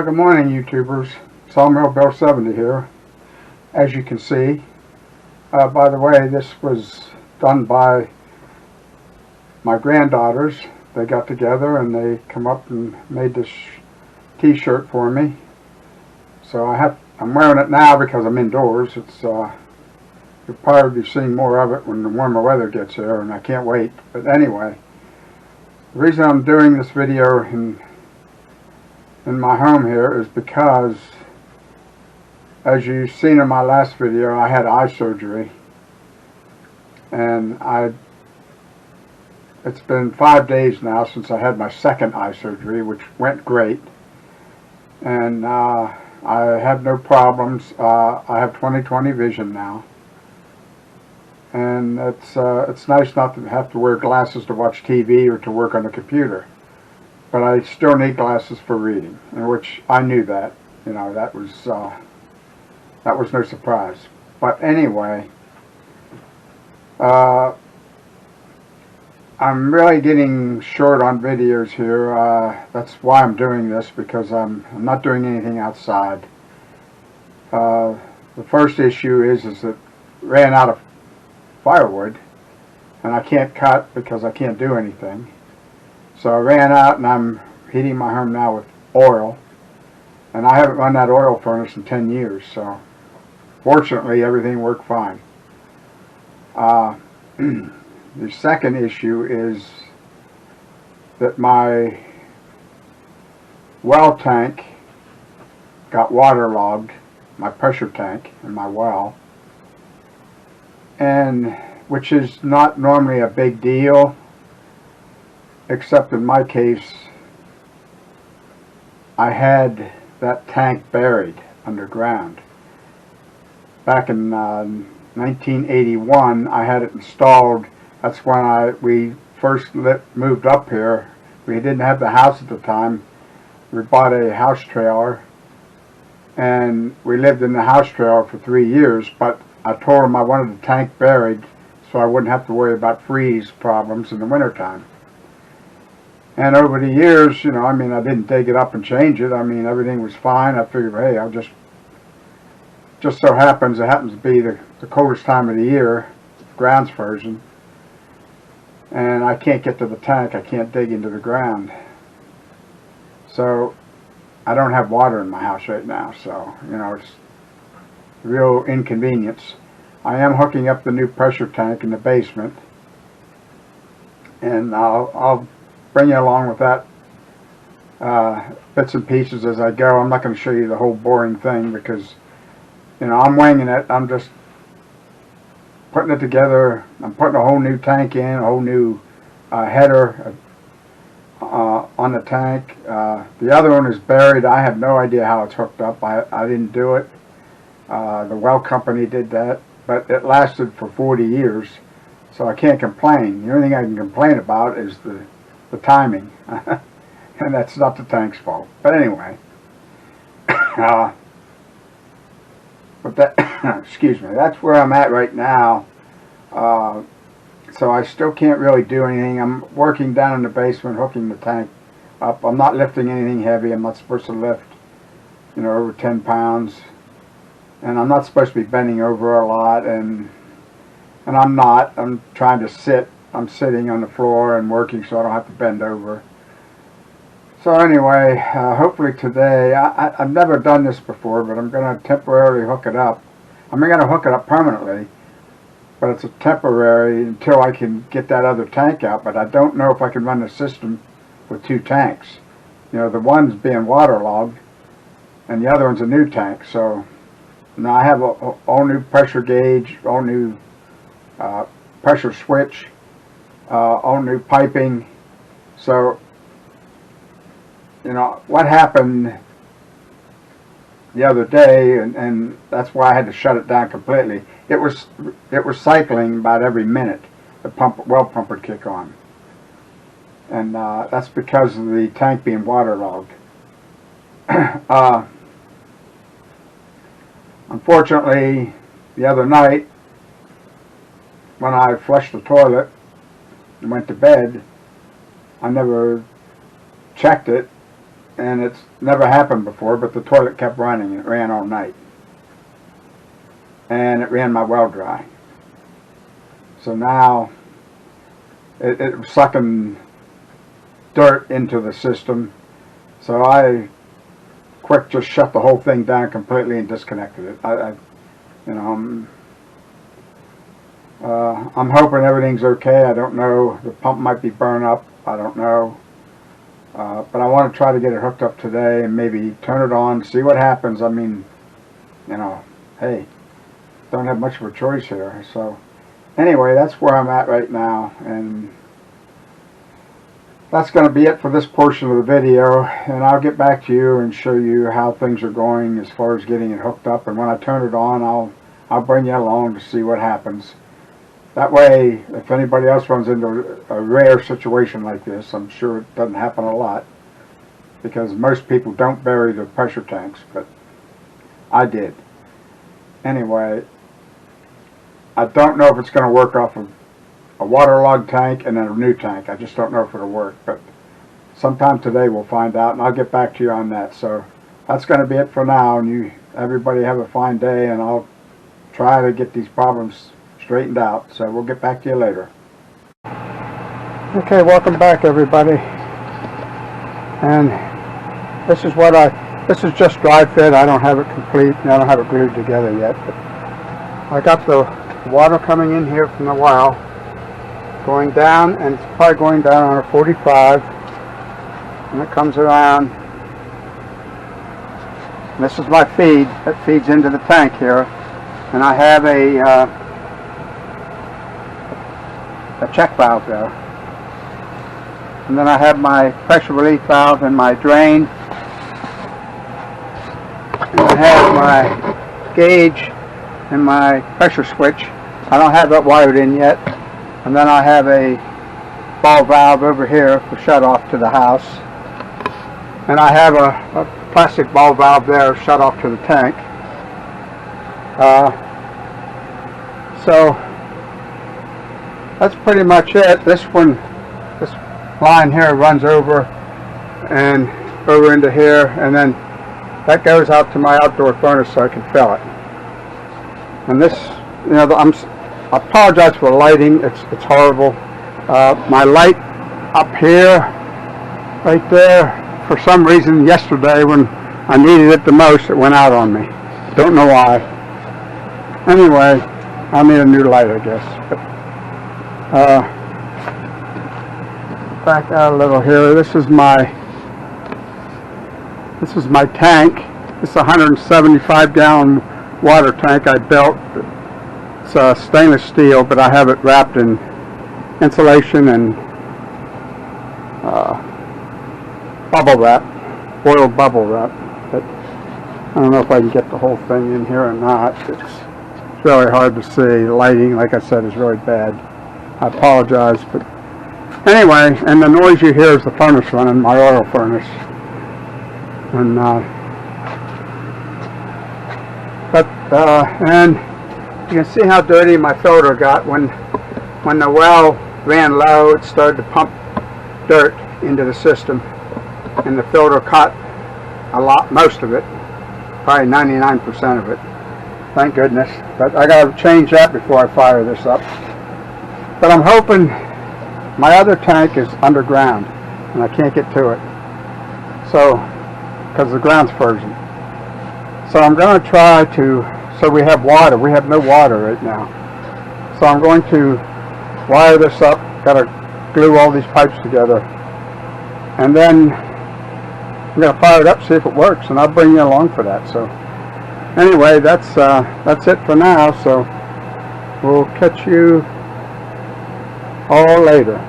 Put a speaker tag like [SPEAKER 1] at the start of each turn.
[SPEAKER 1] Good morning, YouTubers. Sawmill Bill 70 here. As you can see, by the way, this was done by my granddaughters. They got together and they come up and made this t-shirt for me. So I'm wearing it now because I'm indoors. You'll probably be seeing more of it when the warmer weather gets here, and I can't wait. But anyway, the reason I'm doing this video in my home here is because, as you've seen in my last video, I had eye surgery, and it's been 5 days now since I had my second eye surgery, which went great, and I have no problems. I have 20/20 vision now, and it's nice not to have to wear glasses to watch TV or to work on the computer. But I still need glasses for reading, in which I knew that. You know, that was no surprise. But anyway, I'm really getting short on videos here. That's why I'm doing this, because I'm not doing anything outside. The first issue is that I ran out of firewood, and I can't cut because I can't do anything. So I ran out, and I'm heating my home now with oil, and I haven't run that oil furnace in 10 years, so fortunately everything worked fine. The second issue is that my well tank got waterlogged, my pressure tank in my well, and which is not normally a big deal, except in my case, I had that tank buried underground. Back in 1981, I had it installed. That's when we first moved up here. We didn't have the house at the time. We bought a house trailer, and we lived in the house trailer for 3 years, but I told them I wanted the tank buried so I wouldn't have to worry about freeze problems in the wintertime. And over the years, you know, I mean, I didn't dig it up and change it. I mean, everything was fine. I figured, hey, I'll just so happens, it happens to be the coldest time of the year, ground's frozen, and I can't get to the tank. I can't dig into the ground. So I don't have water in my house right now, so, you know, it's a real inconvenience. I am hooking up the new pressure tank in the basement, and I'll bring you along with that bits and pieces as I go. I'm not going to show you the whole boring thing because, you know, I'm winging it. I'm just putting it together. I'm putting a whole new tank in, a whole new header on the tank. The other one is buried. I have no idea how it's hooked up. I didn't do it. The well company did that, but it lasted for 40 years, so I can't complain. The only thing I can complain about is the timing, and that's not the tank's fault. But anyway, but that excuse me, that's where I'm at right now. So I still can't really do anything. I'm working down in the basement, hooking the tank up. I'm not lifting anything heavy. I'm not supposed to lift, you know, over 10 pounds, and I'm not supposed to be bending over a lot, and I'm not. I'm trying to sit. I'm sitting on the floor and working so I don't have to bend over. So anyway, hopefully today, I've never done this before, but I'm going to temporarily hook it up. I'm going to hook it up permanently, but it's a temporary until I can get that other tank out. But I don't know if I can run the system with 2 tanks. You know, the one's being waterlogged and the other one's a new tank. So now I have all new pressure gauge, all new pressure switch, all new piping. So, you know, what happened the other day, and that's why I had to shut it down completely. It was cycling about every minute. The well pump would kick on, and that's because of the tank being waterlogged. Unfortunately, the other night, when I flushed the toilet and went to bed, I never checked it, and it's never happened before, but the toilet kept running, and it ran all night. And it ran my well dry. So now it was sucking dirt into the system. So I quick just shut the whole thing down completely and disconnected it. I'm hoping everything's okay. I don't know. The pump might be burned up. I don't know. But I want to try to get it hooked up today and maybe turn it on, see what happens. I mean, hey, don't have much of a choice here. So anyway, that's where I'm at right now, and that's going to be it for this portion of the video, and I'll get back to you and show you how things are going as far as getting it hooked up. And when I turn it on, I'll bring you along to see what happens. That way, if anybody else runs into a rare situation like this, I'm sure it doesn't happen a lot, because most people don't bury their pressure tanks, but I did. Anyway, I don't know if it's going to work off of a waterlogged tank and then a new tank. I just don't know if it'll work, but sometime today we'll find out, and I'll get back to you on that. So that's going to be it for now, and everybody have a fine day, and I'll try to get these problems straightened out. So we'll get back to you later. Okay, welcome back, everybody. And this is just dry fit. I don't have it complete, and I don't have it glued together yet, but I got the water coming in here from the well, going down, and it's probably going down on a 45, and it comes around. And this is my feed that feeds into the tank here, and I have a check valve there, and then I have my pressure relief valve and my drain, and I have my gauge and my pressure switch. I don't have that wired in yet. And then I have a ball valve over here for shut off to the house, and I have a plastic ball valve there shut off to the tank. So that's pretty much it. This line here runs over and over into here, and then that goes out to my outdoor furnace so I can fill it. And this, I apologize for the lighting. It's horrible. My light up here, right there, for some reason yesterday when I needed it the most, it went out on me. Don't know why. Anyway, I'll need a new light, I guess. But, back out a little here. This is my tank. This is a 175-gallon water tank I built. It's stainless steel, but I have it wrapped in insulation and bubble wrap, oiled bubble wrap. But I don't know if I can get the whole thing in here or not. It's really hard to see. The lighting, like I said, is really bad. I apologize, but anyway, and the noise you hear is the furnace running, my oil furnace. And and you can see how dirty my filter got. When the well ran low, it started to pump dirt into the system, and the filter caught most of it, probably 99% of it. Thank goodness. But I got to change that before I fire this up. But I'm hoping, my other tank is underground, and I can't get to it. So, because the ground's frozen. So I'm going to try to, so we have water. We have no water right now. So I'm going to wire this up, got to glue all these pipes together, and then I'm going to fire it up, see if it works, and I'll bring you along for that. So anyway, that's it for now. So we'll catch you all later.